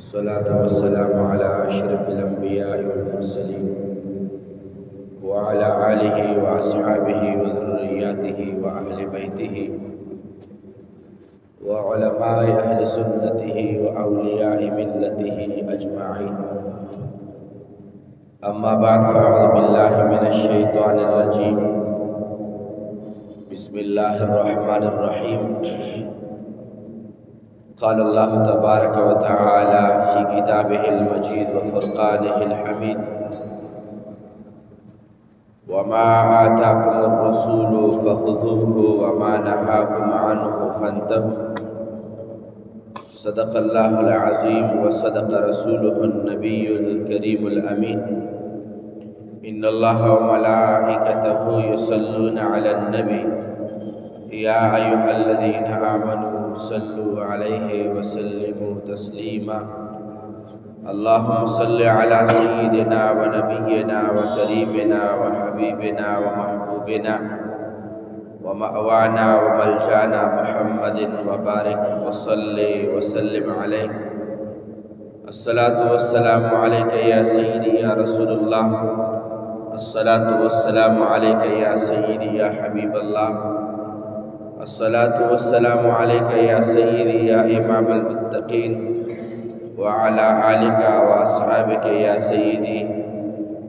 والصلاة والسلام على أشرف الأنبياء والمرسلين وعلى آله وأصحابه وذرياته وأهل بيته وعلماء أهل سنته وأولياء ملته أجمعين. أما بعد، فأعوذ بالله من الشيطان الرجيم. بسم الله الرحمن الرحيم. قال الله تبارك وتعالى في كتابه المجيد وفرقانه الحميد: وما آتاكم الرسول فخذوه وما نهاكم عنه فانتهوا. صدق الله العظيم وصدق رسوله النبي الكريم الأمين. إن الله وملائكته يصلون على النبي يا أيها الذين آمنوا صلوا عليه وسلموا تسليما. اللهم صل على سيدنا ونبينا وكريمنا وحبيبنا ومحبوبنا ومأوانا وملجانا محمد وبارك وصل وسلم عليه. الصلاة والسلام عليك يا سيدي يا رسول الله. الصلاة والسلام عليك يا سيدي يا حبيب الله. الصلاة والسلام عليك يا سيدي يا إمام المتقين وعلى آلك وأصحابك يا سيدي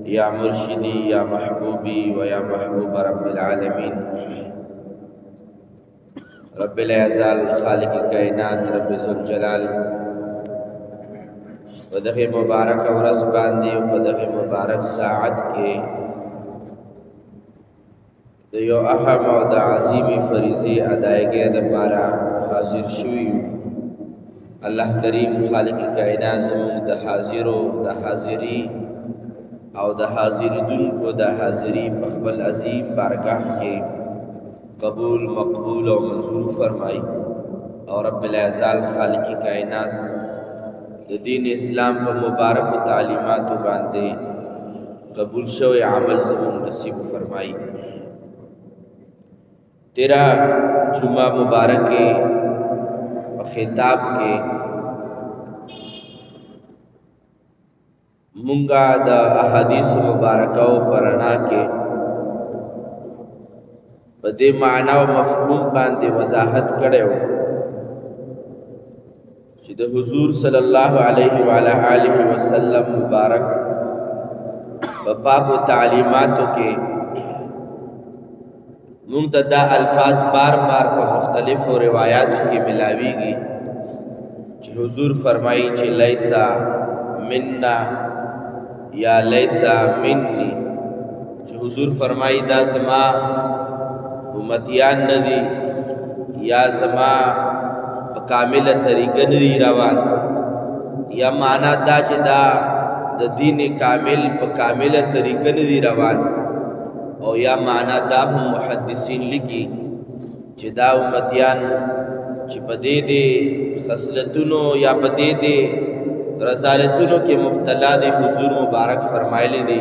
يا مرشدي يا محبوبي ويا محبوب رب العالمين. رب لا يزال خالق الكائنات رب ذو الجلال ودغه مبارک ورځ باندې او په دغه مبارک ساعت کې د یو اهم او د عظیمې فریضې ادایګۍ دپاره حاضر شوي یو. الله کریم خالق کائنات زموږ د حاضرو د حاضري او د حاضرېدونکو د حاضري په خپل عظیم بارگاه کې قبول مقبول او منظور فرمایي، او رب العزال خالق کائنات د دین اسلام په مبارکو تعلیماتو باندې قبول شوی عمل زموږ نصیب فرمایي. تیرا جمعہ مبارک کے خطاب کے منگا دا احادیث مبارکہ و پرنا کے بدے معنی و مفہوم باندے وضاحت کرے ہو چی دا حضور صلی اللہ علیہ وآلہ وسلم مبارک بپاک و تعلیماتو کے منتدہ الفاظ بار بار پر مختلف روایاتوں کی ملاویگی چی حضور فرمائی چی لیسا مننا یا لیسا منی، چی حضور فرمائی دا زما امتیان ندی یا زما کامل طریقہ ندی روان، یا معنی دا چی دا دین کامل پا کامل طریقہ ندی روان، او یا معنی دا هم محدثین لکی چی دا امتیان چی پا دے دے خصلتونو یا پا دے دے رسالتونو کے مبتلا دے حضور مبارک فرمائلے دے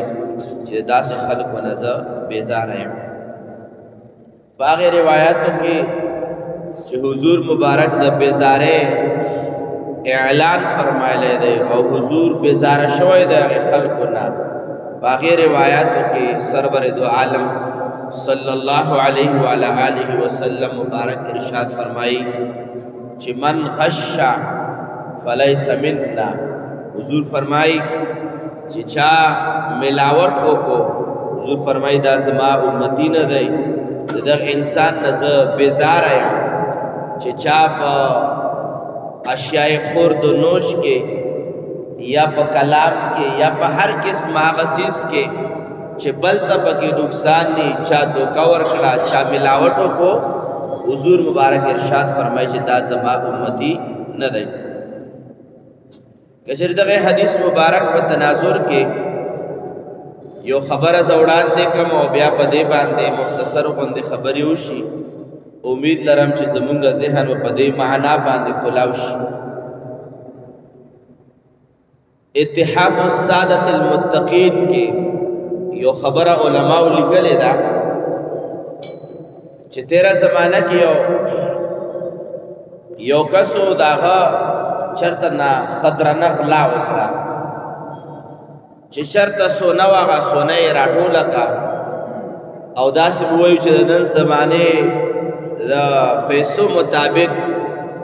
چی دا سے خلق و نظر بیزار ہیں. باغی روایاتوں کے چی حضور مبارک دا بیزارے اعلان فرمائلے دے او حضور بیزار شوئے دے خلق و نا. باقی روایاتوں کے سرور دو عالم صلی اللہ علیہ وآلہ وسلم مبارک ارشاد فرمائی چی من غشا فلیس مننا. حضور فرمائی چی چاہ ملاوٹ ہو کو حضور فرمائی دا زما امتی نہ دے. در انسان نظر بیزار ہے چی چاہ پا اشیاء خورد و نوش کے یا پا کلام کے یا پا ہر قسم آغسیس کے چھ بلتا پا کی نقصان نی چاہ دوکاور کڑا چاہ ملاوٹوں کو حضور مبارک ارشاد فرمائی چھ دا زما امتی نہ دے. کچھ ردغی حدیث مبارک پا تناظر کے یو خبر زوڑان دے کم او بیا پا دے باندے مختصر غند خبری ہوشی. امید لرم چھ زمونگا ذہن و پا دے معنا باندے کلاوشی. اتحاف السادت المتقین کے یو خبر علماء لکلے دا چھ تیرا زمانہ کی یو کسو داغا چرته نه خضرنه غلا وکړه چې چرته سونه وه هغه سونه یې راټوله کړه او داسې به ووایو چې د نن زمانې د پیسو مطابق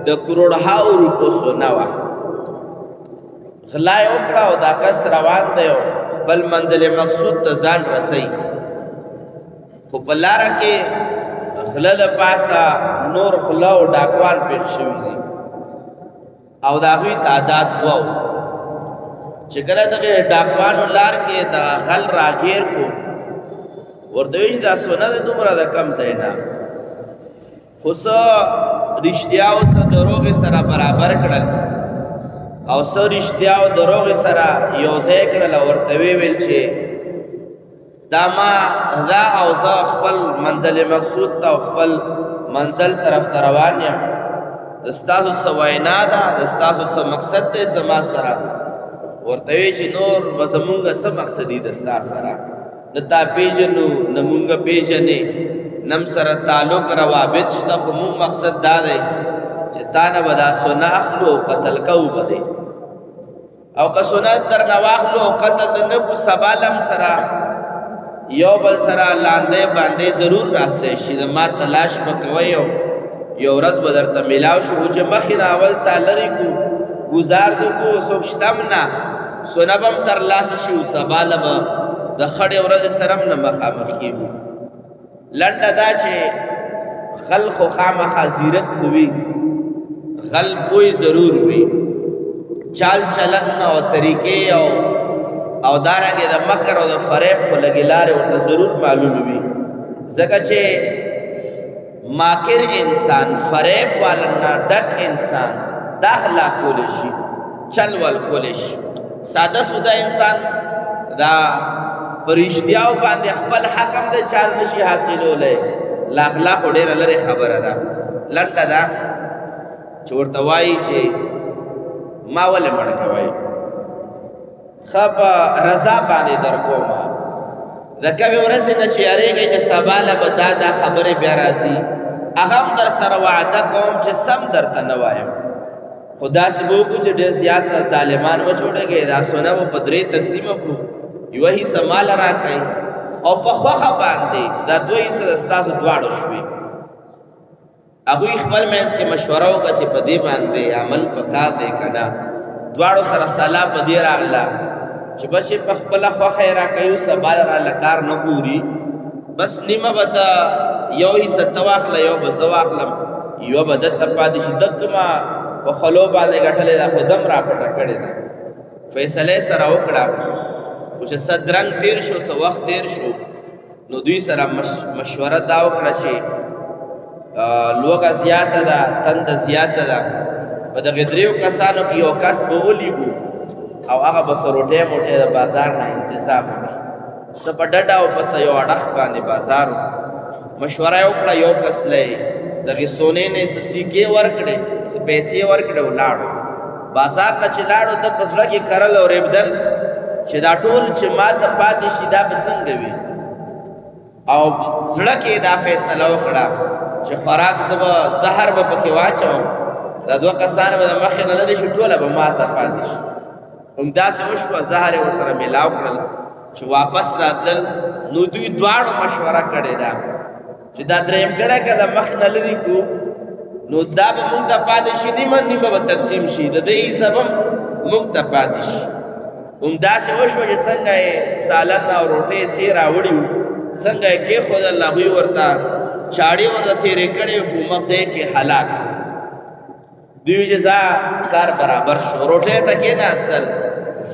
د کروڑهاو روپو سونه وه غلا یې وکړه او دا کس روان دی او خپل منزل مقصود ته ځان رسوي خو په لاره کې غله د پاسه نور غله او ډاکوان پېښ شوي دي او د هغوی تعداد دوه و چې کله دغې ډاکوانو لار کې د غل راګیر کو ورته وایي چې دا سونه د دومره د کم ځای نه خو څه رښتیا او څه دروغې سره برابر کړل او څه رښتیا او دروغې سره یو ځای کړل او ورته ویې ویل چې دا ما دا او زه خپل منزل مقصود ته او خپل منزل طرف ته روان یم د ستاسو څه وینا ده د ستاسو څه مقصد دی زما سره ورته ویې چې نور به زمونږ څه مقصد دي د ستا سره نه تا پېژنو نه مونږ پېژنې نم سره تعلق روابط شته خو مونږ مقصد دا دی چې تا نه به دا سونه اخلو او قتل کوو به دی او که سونه درنه واخلو او قتل د نه کړو سبا لم سره یو بل سره لاندې باندې ضرور راتلی شي د ما تلاش به کوئ او یو ورځ به درته میلاو شو چې مخکې نه اول تا لرې کړو ګزار دې کړو څوک شته هم نه سونه به هم ترلاسه شي او سبا له به د خړې ورځې سره هم نه مخامخ کېږو لنډه دا چې غل خو خامخا زیرک خو وي غل پوی ضرور وي چال چلن او طریقې او دارنګې د مکر او د فریب خو لږې لارې ورته ضرور معلومې وي ځکه چې ماکر انسان فریب والا نه ډک انسان دا غلا کولی شي چل ول کولی شي ساده سوده انسان دا په رښتیاو باندې خپل حق هم د چا نشي حاصلولی لا غلا خو ډېره لرې خبره ده لنډه ده چې ورته وایي چې ما ولې مړ کوئ ښه په رضا باندې در کومه د کومې ورځې نه چې یارېږئ چې سبا له به دا خبرې بیا راځي هغه هم در سره وعده کوم چې سم درته نه وایم خو داسې به وکړو چې ډېر زیات ظالمان وجوړېږئ دا سونه به په درې تقسیمه کړو یوه حصه ماله راکئ او په خوښه باندې دا دوه حصه د ستاسو دواړو شوې هغوی خپل منځ کې مشوره وکړه چې په دې باندې عمل پکار دی که نه دواړو سره سلا په دې راغله چې بچې په خپله خوښه یې راکوي سبا راله کار نه ګوري بس نیمه به ته یو حصه ته واخله یو به زه واخلم یوه به دلته پاتې شي دلته ما په خولو باندې ګټلې ده خو دم را پټه کړې ده فیصله یې سره وکړه خو چې څه درنګ تېر شو څه وخت تېر شو نو دوی سره مشوره دا وکړه چې لوږه زیاته ده تنده زیاته ده په دغې دریو کسانو کې یو کس به ولیږو او هغه به څه روټۍ موټۍ د بازار نه انتظام وکړي څه په ډډه او په څه یو اړخ باندې بازار مشوره یې وکړه یو کس له دغې سونې نه څه سیکې ورکړې څه پیسې ورکړې ولاړو بازار نه چې لاړو ده په زړه کې کرل او ریبدل چې دا ټول چې ما ته پاتې شي دا به څنګه وي او زړه کې دا فیصله وکړه چې خوراک زه به زهر به پکې واچوم دا دوه کسان به د مخې نه لرې شي ټوله به ما ته پاتې شي همداسې وشوه زهر یې ورسره میلاو کړل چې واپس راتلل نو دوی دواړو مشوره کړې ده چې دا درېیم ګړی که د مخ نه لرې کړو نو دا به موږ ته پاتې شي نیمه نیمه به تقسیم شي د دې حصه به موږ ته پاتې شي همداسې وشوه چې څنګه یې سالن او روټۍ څې راوړي وو څنګه یې کېښودل هغوی ورته چاړې ورته تېرې کړې وې په مغز یې کې هلاک دوی چې ځا کار برابر شو روټۍ ته کېناستل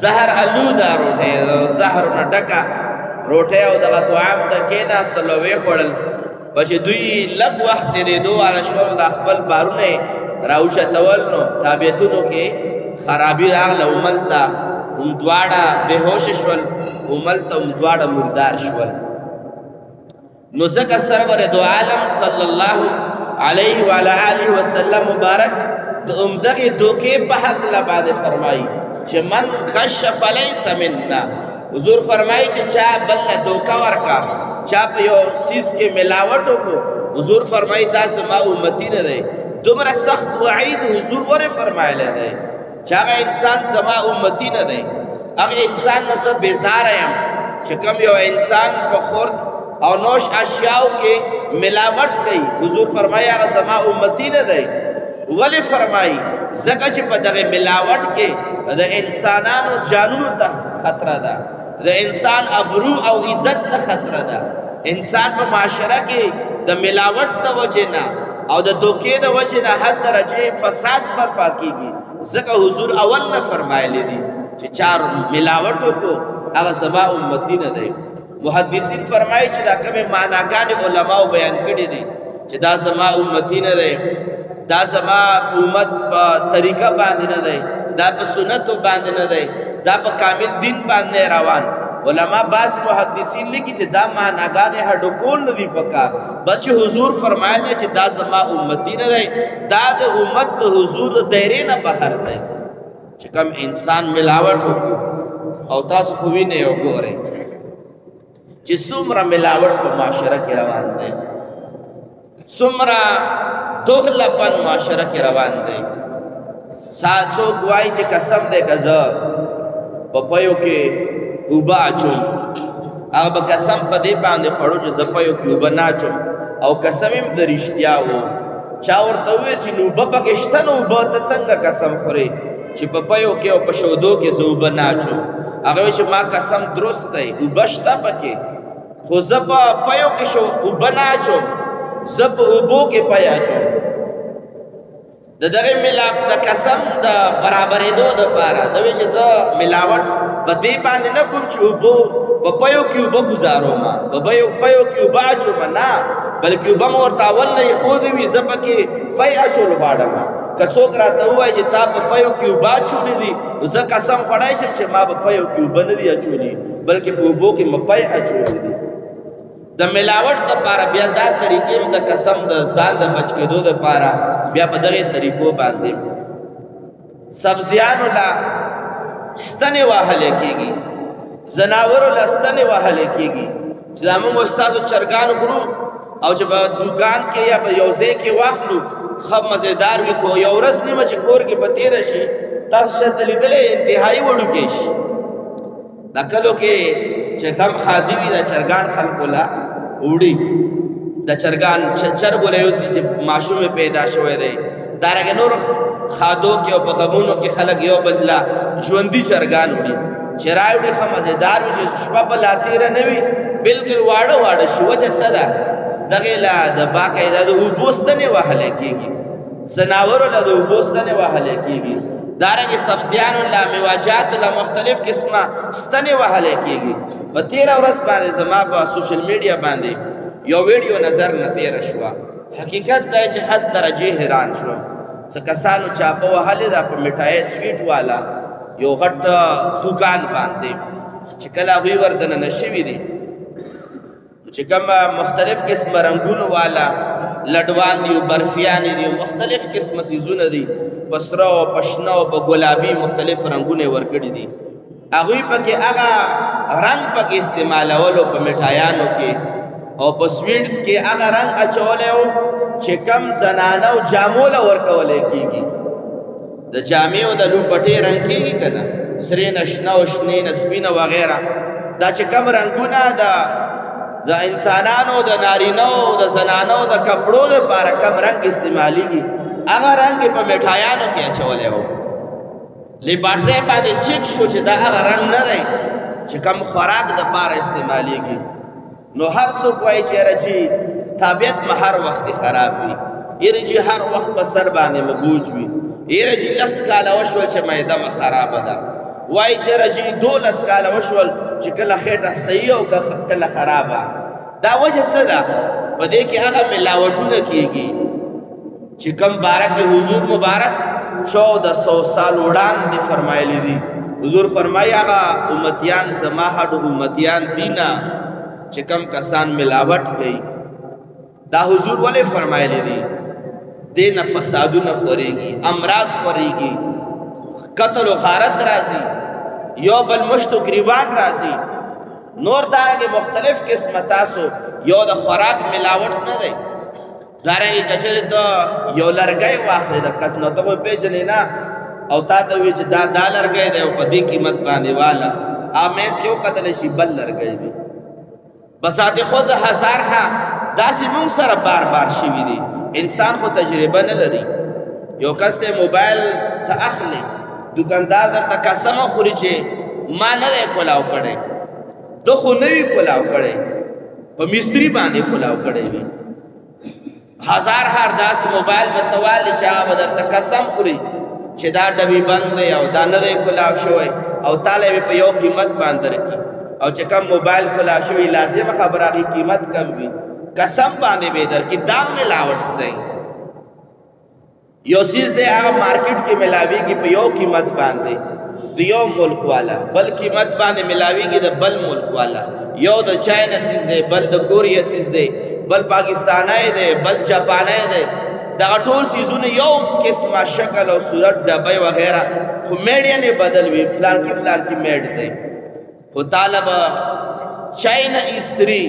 زهر الوده روټۍ زهرو نه ډکه روټۍ او دغه طعام ته کېناستل او ویې خوړل په چې دوی لږ وخت تېرېدو واله شو او دا خپل بارونه یې راوچتول نو طبیعتونو کې خرابي راغله هملته هم دواړه بېهوشه شول هملته هم دواړه مردار شول نو ځکه سرور دو عالم صلی الله علیه وعلى آله وسلم مبارک د همدغې دوکې په هکله باندې فرمایي چې من غش فلیس منا حضور فرمایي چې چا بل له دوکه ورکړه چا په یو څیز کې ملاوټ وکړو حضور فرمایي دا زما امتي نه دی دومره سخت وعید حضور ورې فرمایلی دی چې هغه انسان زما امتی نه دی هغه انسان نه زه بیزاره یم چې کوم یو انسان په خورد او نوش اشیاو کې ملاوټ کوي حضور فرمایي هغه زما امتی نه دی ولې فرمایي ځکه چې په دغه ملاوټ کې د انسانانو جانونو ته خطره ده د انسان ابرو او عزت ته خطره ده انسان په معاشره کې د ملاوټ ته وجه نه او د دوکې د وجه نه حد درجه فساد برپا کیږي ځکه حضور اول نه فرمایلی دي چې چار ملاوټو کو هغه زما امتی نه دی محدثین فرمایي چې دا کومې معناګانې علماو بیان کړي دي چې دا زما امتی نه دی دا زما امت په طریقه باندې نه دی دا په سنتو باندې نه دی دا په کامل دین باندې روان علما بعض محدثین لیکي چې دا معناګانې هډو کول نه دي پکار بچ حضور فرمایلی چې دا زما امتی نه دی دا د امت د حضور د دایرې نه بهر دی چې کوم انسان ملاوټ وکړو او تاسو خو وینئ او ګورئ چې څومره ملاوټ په معاشره کې روان دی څومره دغلپن معاشره کې روان دی څوک وایي چې قسم دی که زه په پیو کې اوبه اچوم هغه به قسم په دې باندې خوړو چې زه پیو کې اوبه نه اچوم او قسم هم د رښتیا و چا ورته وویل چې نو اوبه پکې شته نو اوبه ته څنګه قسم خورې چې په پیو کې او په شودو کې زه اوبه نه اچوم هغه وایي چې ما قسم درست دی اوبه شته پکې خو زه په پیو کې اوبه نه اچوم زه په اوبو کې پی اچوم د دغه ملاپ د قسم د برابرېدو دپاره د وایي چې زه ملاوټ په دې باندې نه کوم چې اوبو په پیو کې اوبه ګزاروم په پیو کې اوبه اچوم نه بلکې اوبه مې ورته اول نه ایښودې وي زه پکې پی اچول غواړم که څوک راته ووایي چې تا په پیو کې اوبه اچولې دي نو زه قسم خوړی شم چې ما په پیو کې اوبه نه دي اچولې بلکې په اوبو کې مې پی اچولې دي د ملاوټ دپاره بیا دا طریقې د قسم د ځان د بچ کېدو دپاره بیا په دغې طریقو باندې سبزیانو له ستنې وهلی کېږي ځناورو له ستنې وهلی کېږي چې دا موږ ستاسو چرګان خورو او چې په دوکان کې یا په یو ځای کې واخلو ښه مزېدار وي خو یو ورځ نیمه چې کور کې به تېره شي تاسو چېرته لیدلی انتهایي وړوکی شي دا کلو کې چې کم خادي وي د چرګان خلکو له وړي د چرګان چرګو له یوسي چې ماشوم پیدا شوی دی دارنګه نور خادو کې او په غمونو کې خلک یو بل له ژوندي چرګان وړي چې راوړي ښه مزېدار وي چې شپه به لا تېره نه وي بلکل واړه واړه شي وجه څه ده دغې له د باقاعده د اوبو ستنې وهلی کېږي ځناورو له د اوبو ستنې وهلی کېږي دارنګې سبزیانو له میوهجاتو له مختلف قسمه ستنې وهلی کېږي په تېره ورځ باندې زما په سوشل میډیا باندې یو ویډیو نظر نه تېره شوه حقیقت دا چې حد درجې حیران شوم څه کسانو چاپه وهلې ده په مټایي سویټ والا یو غټ دوکان باندې چې کله هغوی وردننه شوي دي چې کوم مختلف قسمه رنګونو والا لډوان دي او برفیانې دي مختلف قسمه څیزونه دي په سره او په شنه او په ګلابي مختلف رنګونه یې ورکړي دي هغوی پکې هغه رنګ پکې استعمالولو په مټایانو کې او په سویټس کې هغه رنګ اچولی و چې کم زنانه او جامو له ورکولی کېږي د جامې او د لوپټې رنګ کېږي که نه سرې نه شنه او شنې نه سپینه وغیره دا چې کم رنګونه د انسانانو د نارینو د زنانو د کپړو دپاره کم رنګ استعمالیږي هغه رنګ یې په مټایانو کې اچولی و لیباټرۍ باندې چیک شو چې دا هغه رنګ نه دی چې کم خوراک دپاره استعمالیږي نو هر څوک وایي چې یاره چې طبیعت مې هر وخت خراب وي یاره چې هر وخت به سر باندې مې بوج وي یاره چې 10 کاله وشول چې معده مې خرابه ده وایي چې یاره چې 12 کاله وشول چې کله خېټه صحیح او کله خرابه دا وجه څه ده په دې کې هغه ملاوټونه کېږي چې کم باره کې حضور مبارک 1400 سال وړاندې فرمایلی دي حضور فرمایي هغه امتیان زما هډو امتیان دي نه چې کم کسان ملاوټ کوي دا حضور ولې فرمایلی دي دې نه فسادونه خورېږي امراض خورېږي قتل و غارت راځي یو بل مشت و گریوان راځي نور دارنګې مختلف قسمه تاسو یو د خوراک ملاوټ نه دی دارنګې که چېرې ته یو لرګی واخلې د کس نو ته خو یې پېژنې نه او تا ته وی چې دا لرګی دی او په دې قیمت باندې والا مینځ کې وکتلی شي بل لرګی وي بساط خود هزارها داسې موږ سره بار بار شوي دي انسان خو تجربه نه لري یو کس ته موبایل ته اخلي دکاندار درته قسم خوري چې ما نه دی کولاو کړی ده خو نه وي کولاو کړی په مستري باندې کولاو کړی وي هزار هر داسې موبایل به ته والي چې هغه به درته قسم خوري چې دا ډبي بند دی او دا نه دی کولاو شوی او تاله به په یو قیمت باندې درکړي او چې کم موبایل کولاو شوی لازمه خبره هغې قیمت کم وي قسم باندې به درکړي دا ملاوټ دی یو چیز دی هغه مارکیټ کې ملاویږي په یو قیمت باندې د یو ملک والا بل قیمت باندې ملاویږي د بل ملک والا یو د چاینا چیز دی بل د کوریا چیز دی بل پاکستانی دی بل جاپانی دی دغه ټول چیزونه یو قسمه شکل او صورت ډبی وغیره خو میډ یې بدل وي فلان کې میډ دی خو طالب چاینا استری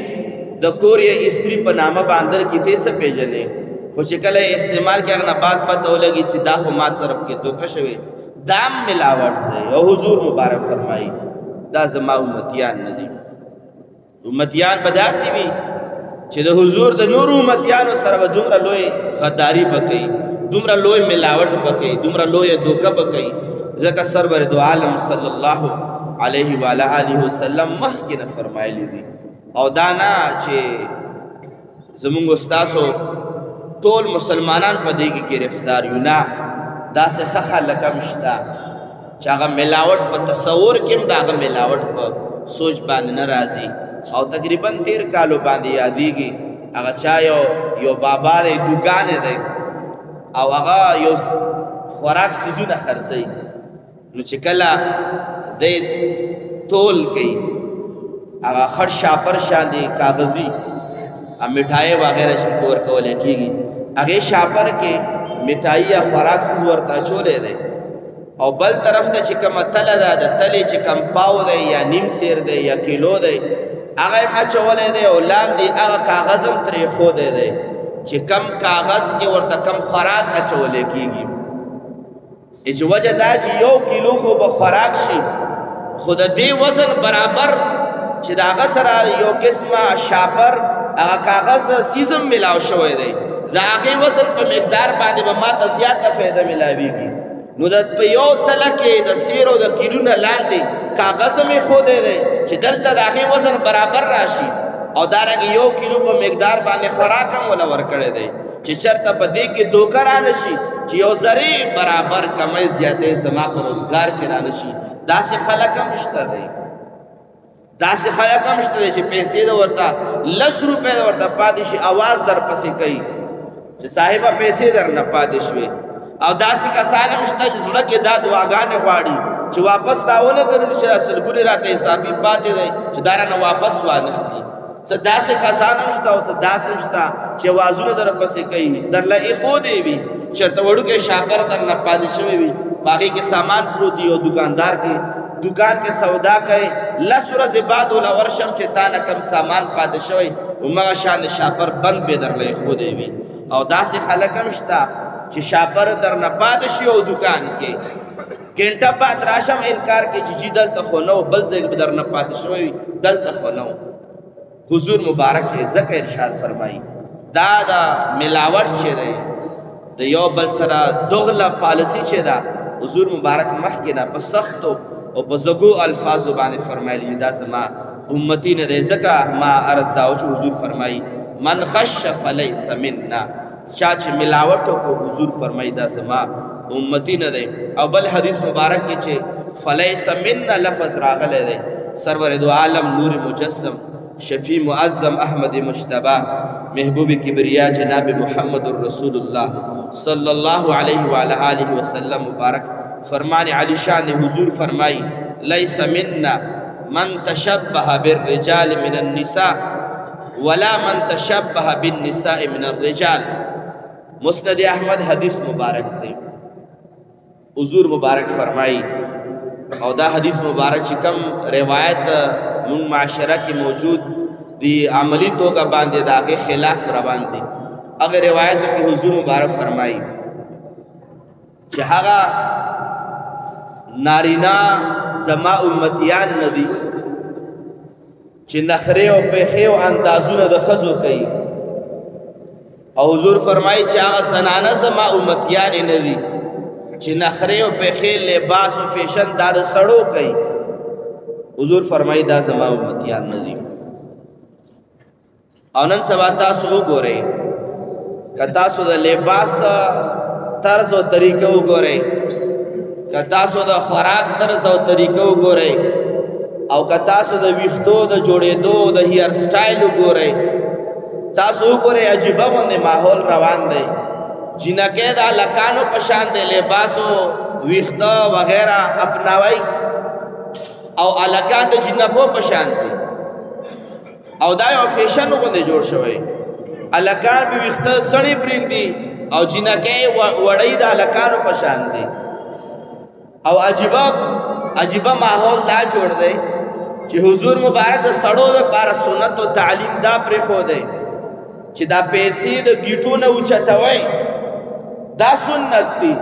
د کوریا استری په نامه باندې کې ته څه پیژنې خو چې کله استعمال کې هغه نه بعد پته ولګي چې دا خو ما طرف کې دوکه شوی دام ملاوټ دی او حضور مبارک فرمایي دا زما امتیان نه دي امتیان به داسې وي چې د حضور د نور امتیانو سره به دومره لوی غداري به کوي دومره لوی ملاوټ به کوي دومره لوی دوکه به کوي ځکه سرور دو عالم صلی الله علیه و آله وسلم مخکې نه فرمایلی دي او دا نه چې زمونږ استاسو ټول مسلمانان په دې کې گرفتار یو نه داسې ښه خلک هم شته چې هغه ملاوټ په تصور کې هم د هغه ملاوټ په سوچ باندې نه راځي او تقریبا 13 کالو باندې یادېږي هغه چا یو بابا دی دوکان دی او هغه یو خوراک څیزونه خرڅوي نو چې کله دی تول کوي هغه خړ شاپر شاندې کاغذي مٹھائی وغیرہ چې کور کولی کېږي هغې شاپر کې مٹھائی یا خوراک څیز ورته اچولی دی او بل طرف ته چې کومه تله ده د تلې چې کم پاو دی یا نیم سیر دی یا کیلو دی هغه یې اچولی دی او لاندې هغه کاغذ هم ترې ایښودی دی چې کم کاغذ کې ورته کم خوراک اچولی کېږي چې وجه دا چې یو کیلو خو به خوراک شي خو د دې وزن برابر چې د هغه سره یو قسمه شاپر هغه کاغذ سیزم ملاو شوی دی د هغې وزن په مقدار باندې به ما ته زیاته فایده ملاویږي نو د په یو تله کې د سیرو د کیلو نه لاندې کاغذ هم ایښودی دی چې دلته د هغې وزن برابر راشي او دارنګې یو کیلو په مقدار باندې خوراک هم وله ورکړی دی چې چېرته په دې کې دوکه رانه شي چې یو ذرې برابر کمی زیاتې زما په روزګار کې رانه شي داسې خلک هم شته دی داسې خلک هم شته دی چې پیسې د ورته 10 روپۍ د ورته پاتې شي اواز در پسې کوي چې صاحبه پیسې در نه پاتې شوې او داسې کسان هم شته چې زړه کې دا دعاګانې غواړي چې واپس راونه ګرځي چې سلګونې راته اضافي پاتې دی چې دا رانه واپس وانخلي څه داسې کسان هم شته او څه داسې هم شته چې اوازونه در پسې کوي درله ایښودی وي چېرته وړوکی شاکر در نه پاتې شوی وي په هغې کې سامان پروت وي او دکاندار کې دکان کې سودا کوي 10 ورځې بعد وله ورشم چې تا نه کم سامان پاتې شوی همغه شان د شاپر بند به درله ایښودی وي او داسې خلک هم شته چې شاپر در نه پاتې شي او دکان کې ګنټه بعد راشم انکار کوي چې جي دلته خو نه بل ځای به در نه پاتې شوی وي دلته خو نه حضور مبارک یې ځکه ارشاد فرمایي دا د ملاوټ چې دی د یو بل سره دغله پالسي چې ده حضور مبارک مخکې نه په سختو او په زګو الفاظو باندې فرمایلی دا زما امتی نه دی ځکه ما عرض دا و چې حضور فرمایي من خش فلیس منا چا چې ملاوټ وکړو حضور فرمایي دا زما امتی نه دی او بل حدیث مبارک کې چې فلیس منا لفظ راغلی دی سرور دو عالم نور مجسم شفیع معظم احمد مجتبی محبوب کبریا جناب محمد رسول اللہ صلی اللہ علیہ وآلہ آلہ وسلم مبارک فرمان علی شان حضور فرمائی لیس منا من تشبہ بالرجال من النساء ولا من تشبہ بالنساء من الرجال مسند احمد حدیث مبارک دے حضور مبارک فرمائی او دا حدیث مبارک چکم روایت من معاشرہ کی موجود دی عملی توگا باندے دا آگے خلاف روان دی اگر روایتوں کی حضور مبارک فرمائی چہاگا نارینا زما امتیان ندی چې نخرې او پیخې او اندازونه د ښځو کوي او حضور فرمایي چې هغه زنانه زما امتیانې نه دي چې نخرې او پیخې لباس او فیشن دا د سړو کوي حضور فرمایي دا زما امتیان نه دي او نن سبا تاسو وګورئ که تاسو د لباس طرز او طریقه وګورئ که تاسو د خوراک طرز او طریقه وګورئ او که تاسو د ویښتو د جوړېدو د هیر سټایل وګورئ تاسو وګورئ عجیبه غوندې ماحول روان دی جنکې د هلکانو په شان د لباسو ویښته وغیره اپناوئ او هلکان د جنکو په شان دي او دا یو فیشن غوندې جوړ شوی هلکان به ویښته سړې پرېږدي او جنکې وړۍ د هلکانو په شان دي او عجیبه ماحول دا جوړ دی چې حضور مبارک د سړو لپاره سنت او تعلیم دا پرېښودی چې دا پیسې د ګیټو نه اوچتوئ دا سنت دی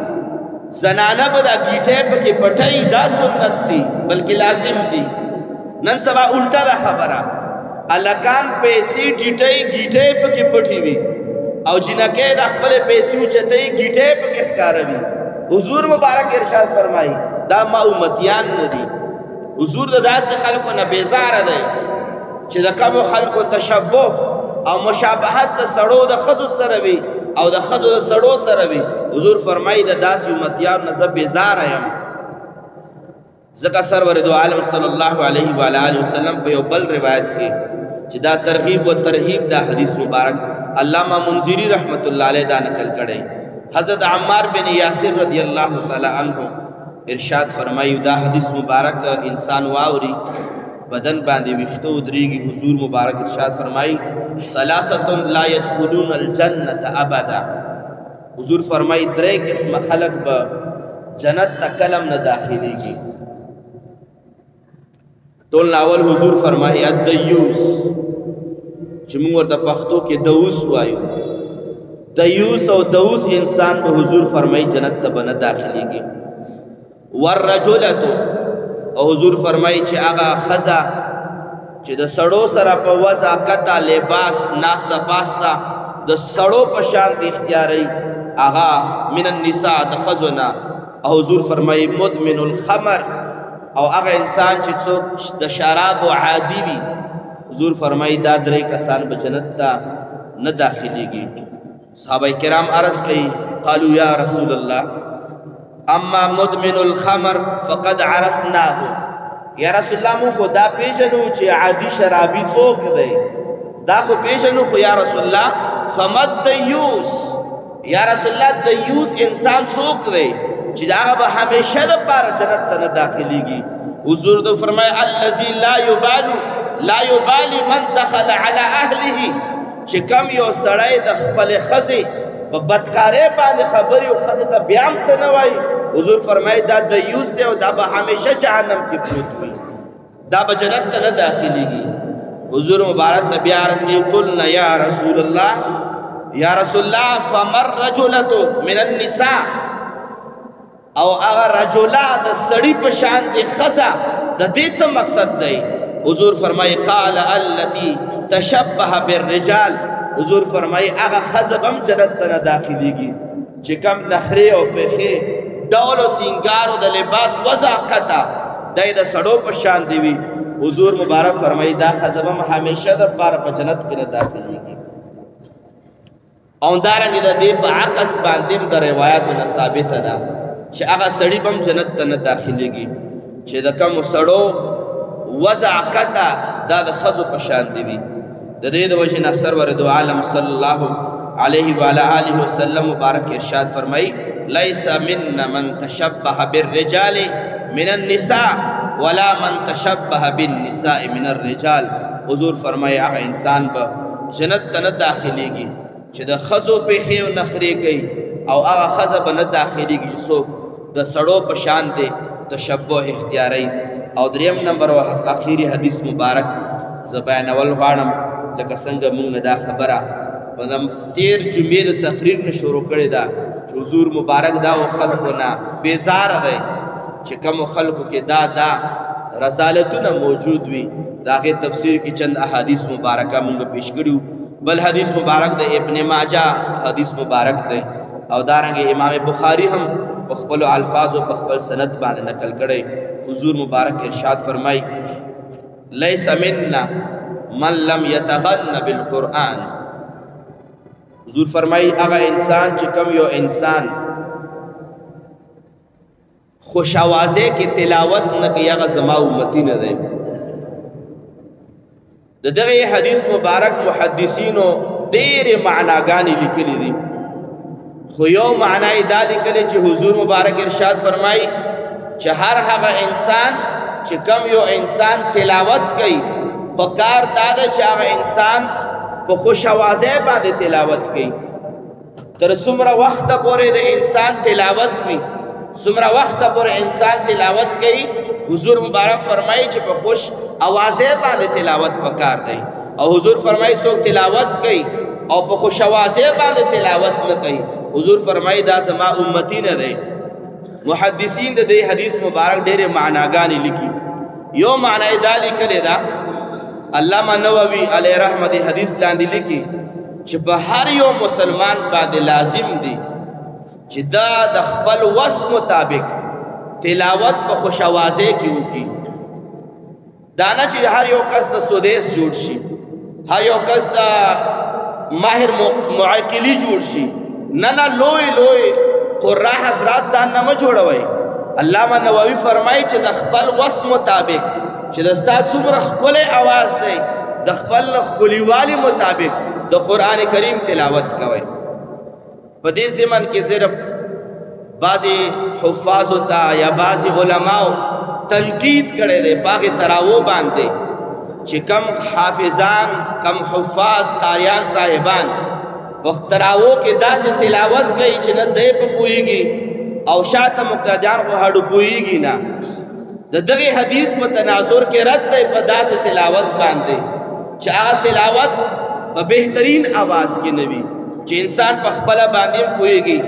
زنانه به دا ګیټې پکې پټوي دا سنت دی بلکې لازم دی نن سبا الټه ده خبره هلکان پیسې ټیټوي ګیټې پکې پټې وي او جنکې د خپلې پیسې اوچتوي ګیټې پکې ښکاروي حضور مبارک ارشاد فرمایي دا ما امتیان نه دي حضور د داسې خلکو نه بیزاره دی چې د کمو خلکو تشبه او مشابهت د سړو د ښځو سره وي او د ښځو د سړو سره وي حضور فرمایي د داسې امتیانو نه زه بیزاره یم ځکه سرور دو عالم صلی الله علیه و آله وسلم په یو بل روایت کې چې دا ترغیب و ترهیب دا حدیث مبارک علامہ منذری رحمت الله علیه دا نقل کړی حضرت عمار بن یاسر رضی اللہ تعالی عنہ ارشاد فرمایو دا حدیث مبارک انسان واوري بدن باندې ویښته ودرېږي حضور مبارک ارشاد فرمایي ثلاثة لا يدخلون الجنة ابدا حضور فرمایي درې قسمه خلق به جنت ته کلم نه داخليږي ټول اول حضور فرمایي الدیوس چې موږ ورته پښتو کې دوس وایو دیوس او دوس انسان به حضور فرمایي جنت ته به نه داخليږي والرجلة او حضور فرمایي چې هغه ښځه چې د سړو سره په وضع کته لباس ناسته پاسته د سړو په شان د اختیاري هغه من النساء د ښځو نه او حضور فرمایي مدمن الخمر او هغه انسان چې څوک د شرابو عادي وي حضور فرمایي دا درې کسان به جنت ته نه داخليږي صحابه کرام عرض کئی قالوا یا رسول اللہ اما مدمن الخمر فقد عرفناه یا رسول اللہ مو خدا پیژنو چې عادی شرابی څوک دی دا خو پیژنو خو یا رسول اللہ فمد دیوس یا رسول اللہ دیوس انسان څوک دی چې دا به همیشه د پاره جنت ته نه داخليږي حضور دو فرمایا الذي لا يبالي من دخل على اهله چې کم یو سړی د خپلې ښځې په بدکارۍ باندې خبرې او ښځې ته بیا هم څه نه وایي حضور فرمایي دا دیوس دی او دا به همیشه جهنم کې پروت وي دا به جنت ته نه داخلېږي حضور مبارک ته بیا عرض کوي قلنا یا رسول الله فما الرجلة من النساء او هغه رجله د سړي په شان د ښځه د دې څه مقصد دی حضور فرمایي قال التي تشبه بالرجال حضور فرمایي هغه ښځه به هم جنت ته نه داخلېږي چې کم نخرې او پېښې ډول او سینګار او د لباس وضاقته دی د سړو په شان دی وي حضور مبارک فرمایي دا ښځه به هم همیشه دپاره په جنت کې نه داخلېږي او همدارنګې د دې په عکس باندې هم د روایاتو نه ثابته ده چې هغه سړي به هم جنت ته نه داخلېږي چې د کومو سړو وضع کته دا د ښځو په شان دی وي د دې د وجې نه سرور دو عالم صلی الله علیه و آله وسلم مبارک ارشاد فرمایي لیس منا من تشبه بالرجال من النساء ولا من تشبه بالنساء من الرجال حضور فرمایي هغه انسان به جنت ته نه داخلېږي چې د ښځو پېښې او نخرې کوي او هغه ښځه به نه داخلېږي چې څوک د سړو په شان دی تشبه اختیاروي او دریم نمبر او اخیری حدیث مبارک زه بیانول غواړم لکه څنګه موږ نه دا خبره په تیر جمعې د تقریر نه شروع کړې ده چې حضور مبارک دا و خلکو نه بیزاره دی چې کوم خلکو کې دا رسالتونه موجود وي د هغې تفسیر کې چند احادیث مبارکه مونږ پیش کړي. بل حدیث مبارک د ابن ماجه حدیث مبارک دی او دارنګه امام بخاری هم په خپلو الفاظو په خپل سند باندې نقل کړی. حضور مبارک ارشاد فرمای لیس منا من لم یتغن بالقرآن. حضور فرمای هغه انسان چې کوم یو انسان خوش آوازه کې تلاوت نه کوي هغه زما امتی نه دی. د دغه حدیث مبارک محدثینو ډېرې معناګانې لیکلي دي، خو یو معنا یې دا لیکلې چې حضور مبارک ارشاد فرمایي چې هر هغه انسان چې کوم یو انسان تلاوت کوي پکار دا ده چې هغه انسان په خوش آوازه باندې تلاوت کوي. تر څومره وخته پورې د انسان تلاوت وي، څومره وخته پورې انسان تلاوت کوي، حضور مبارک فرمایي چې په خوش آوازه باندې تلاوت پکار دی. او حضور فرمایي څوک تلاوت کوي او په خوش آوازه باندې تلاوت نه کوي، حضور فرمایي دا زما امتی نه دی. محدثین د دې حدیث مبارک ډېرې معناګانې لیکي. یو معنا یې دا لیکلې ده، علامه نووي علیه رحمه دې حدیث لاندې لیکي چې په هر یو مسلمان باندې لازم دی چې دا د خپل وس مطابق تلاوت په خوش آوازه کې وکړي. دا نه چې هر یو کس د سودیس جوړ شي، هر یو کس د ماهر معقلی جوړ شي. نه لوی لوی قرا حضرات ځان نه مه جوړوئ. علامه نووي فرمایي چې د خپل وس مطابق چې د ستا څومره ښکلی اواز دی د خپل ښکلیوالي مطابق د قرآن کریم تلاوت کوئ. په دې زمن کې صرف بعضې حفاظو ته یا بعضې علماو تنقید کړی دی په هغې تراو باندې چې کم حافظان کم حفاظ قاریان صاحبان په تراو کې داسې تلاوت کوي چې نه دی په پوهېږي او شاته مقتدیان خو هډو پوهېږي نه. د دغې حدیث په تناظر کې رد دی په داسې تلاوت باندې چې هغه تلاوت په بهترین آواز کې نه وي چې انسان په خپله باندې هم پوهېږي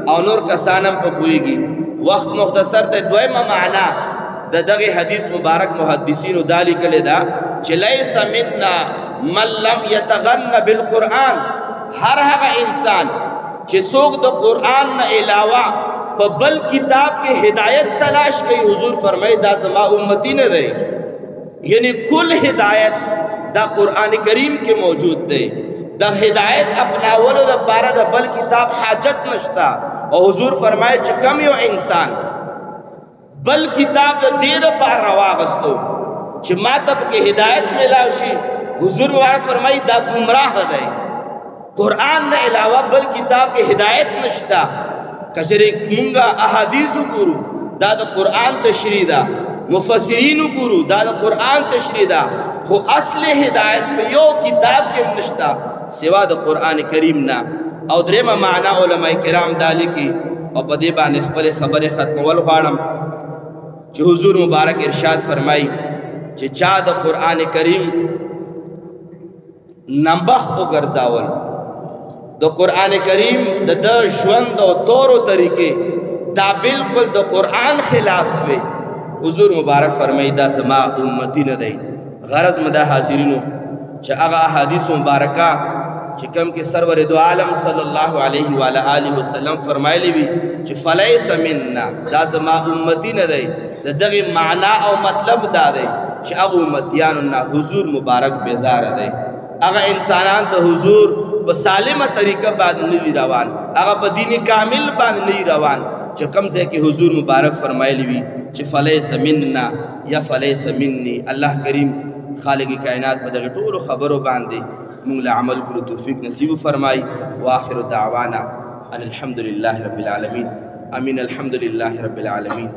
او نور کسان هم په پوهېږي. وخت مختصر دی. دویمه معنا د دغې حدیث مبارک محدثینو دا لیکلې ده چې لیس منا من لم یتغن بالقرآن. هر هغه انسان چې څوک د قرآن نه علاوه په بل کتاب کې هدایت تلاش کوي، حضور فرمایي دا زما امتی نه دی. یعنی کل هدایت دا قرآن کریم کې موجود دی. د هدایت اپناولو دپاره د بل کتاب حاجت نشته. او حضور فرمایي چې کم یو انسان بل کتاب د دې دپاره راواغستو چې ما ته پکې هدایت میلاو شي، حضور مبارک فرمایي دا ګمراه دی. قرآن نه علاوه بل کتاب کې هدایت نشته. که چېرې مونږه احادیث وګورو دا د قرآن تشریح ده، مفسرین وګورو دا د قرآن تشریح ده، خو اصل هدایت په یو کتاب کې هم نشته سوا د قرآن کریم نه. او درېمه معنا علما کرام دا لیکي او په دې باندې خپلې خبرې ختمول غواړم چې حضور مبارک ارشاد فرمایي چې چا د قرآن کریم نمبخ وګرځاول، د قرآن کریم د ژوند او طور و طریقې دا بالکل د قرآن خلاف وي، حضور مبارک فرمایي دا زما امتی نه دی. غرض مې دا حاضرینو چې هغه احادیث مبارکه چې کوم کې سرور دو عالم صلی الله علیه و آله وسلم فرمایلی وي چې فلیس منا دا زما امتی نه دی، د دغې معنا او مطلب دا دی چې هغه امتیانو نه حضور مبارک بیزاره دی. هغه انسانان د حضور په سالمه طریقه باندې نه دي روان، هغه په دین کامل باندې نه دي روان چې کوم ځای کې حضور مبارک فرمایلی وي چې فلیس منا یا فلیس مني. الله کریم خالق کائنات په دغه ټولو خبرو باندې موږ له عمل کولو توفیق نصیب فرمایي. واخر دعوانا ان الحمد لله رب العالمین. امین. الحمد لله رب العالمین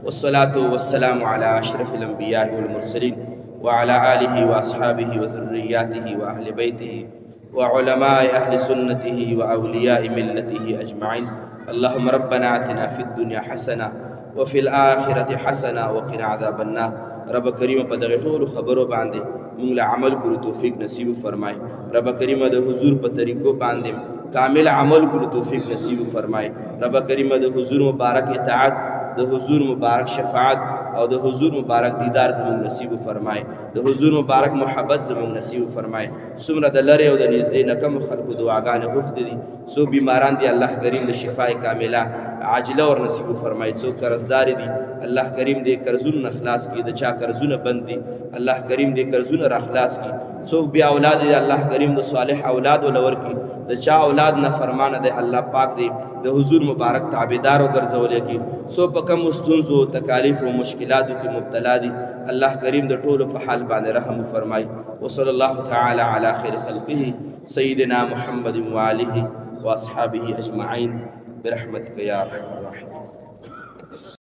والصلاة والسلام على اشرف الانبیاء والمرسلین وعلى آله واصحابه وذرياته واهل بيته وعلماء اهل سنته واولياء ملته اجمعين. اللهم ربنا آتنا في الدنيا حسنه وفي الآخرة حسنه وقنا عذاب النار. رب کریم په دغه ټولو خبرو باندې موږ له عمل کولو توفیق نصیب فرمای. رب کریم د حضور په طریقو باندې کامل عمل کولو توفیق نصیب فرمای. رب کریم د حضور مبارک اطاعت د حضور مبارک شفاعت او د حضور مبارک دیدار زموږ نصیب فرمای د حضور مبارک محبت زموږ نصیب فرمای څومره د لرې او د نږدې نه کوم خلکو دعاګانې غوښتې دي څو بیماران دي الله کریم د شفای کامله عاجله ور نصیب فرمای څوک قرضدار دي الله کریم دې قرضونه خلاص کړي د چا قرضونه بند دي الله کریم دې قرضونه را خلاص کړي څوک بیا اولاد دي الله کریم د صالح اولاد ولور کړي د چا اولاد نه فرمانه دی الله پاک دی د حضور مبارک تابعدار وګرځولې کی سو په کوم ستونزو تکالیف او مشکلاتو کې مبتلا دي الله کریم د ټولو په حال باندې رحم فرمای وصلی الله تعالی علی خیر خلقه سیدنا محمد وآله واصحابه اجمعین برحمتک یا ارحم الراحمین.